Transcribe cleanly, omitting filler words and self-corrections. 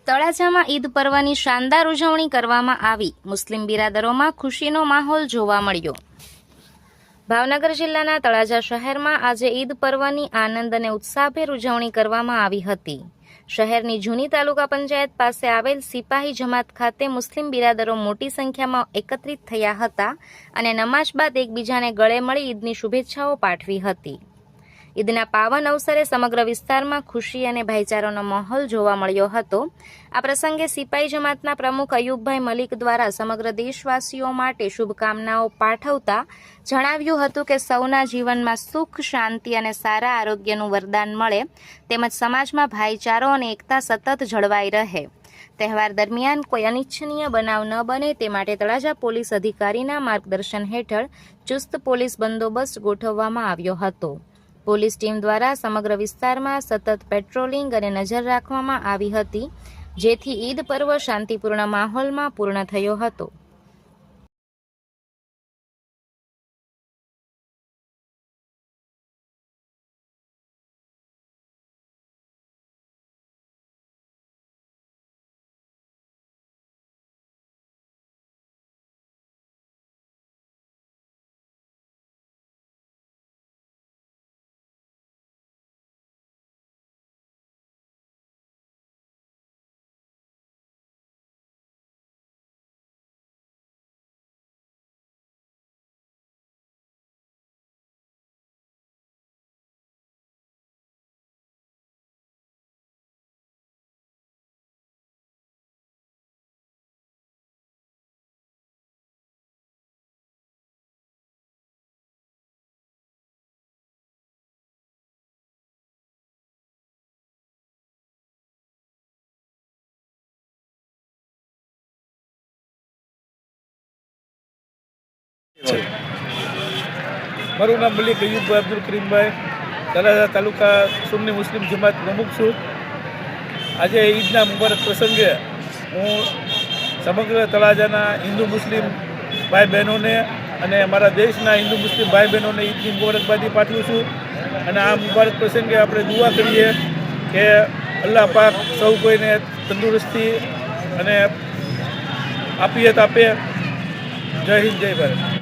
તળાજામાં ઈદ પર્વની શાનદાર ઉજવણી કરવામાં આવી। મુસ્લિમ બિરાદરોમાં ખુશીનો માહોલ જોવા મળ્યો। ભાવનગર જિલ્લાના તળાજા શહેરમાં આજે ઈદ પર્વની આનંદ અને ઉત્સાહભેર ઉજવણી કરવામાં આવી હતી। શહેરની જૂની તાલુકા પંચાયત પાસે આવેલ સિપાહી જમાત ખાતે મુસ્લિમ બિરાદરો મોટી સંખ્યામાં એકત્રિત થયા હતા અને નમાઝ બાદ એકબીજાને ગળે મળી ઈદની શુભેચ્છાઓ પાઠવી હતી। ઈદના પાવન અવસરે સમગ્ર વિસ્તારમાં ખુશી અને ભાઈચારાનો માહોલ જોવા મળ્યો હતો। આ પ્રસંગે સિપાહી જમાતના પ્રમુખ અયુબભાઈ મલિક દ્વારા સમગ્ર દેશવાસીઓ માટે શુભકામનાઓ પાઠવતા જણાવ્યું હતું કે સૌના જીવનમાં સુખ, શાંતિ અને સારા આરોગ્યનું વરદાન મળે તેમજ સમાજમાં ભાઈચારો અને એકતા સતત જળવાઈ રહે। તહેવાર દરમિયાન કોઈ અનિચ્છનીય બનાવ ન બને તે માટે તળાજા પોલીસ અધિકારીના માર્ગદર્શન હેઠળ ચુસ્ત પોલીસ બંદોબસ્ત ગોઠવવામાં આવ્યો હતો। પોલીસ ટીમ દ્વારા સમગ્ર વિસ્તારમાં સતત પેટ્રોલિંગ અને નજર રાખવામાં આવી હતી, જેથી ઈદ પર્વ શાંતિપૂર્ણ માહોલમાં પૂર્ણ થયો હતો। મારું નામ મલિક અયુબભાઈ અબ્દુલ કરીમભાઈ, તળાજા તાલુકા સુન્ની મુસ્લિમ જમાત પ્રમુખ છું। આજે ઈદના મુબારક પ્રસંગે હું સમગ્ર તળાજાના હિન્દુ મુસ્લિમ ભાઈ બહેનોને અને અમારા દેશના હિન્દુ મુસ્લિમ ભાઈ બહેનોને ઈદની મુબારકબાદી પાઠવું છું। અને આ મુબારક પ્રસંગે આપણે દુઆ કરીએ કે અલ્લાહ પાક સૌ કોઈને તંદુરસ્તી અને આફિયત આપે। જય હિન્દ, જય ભારત।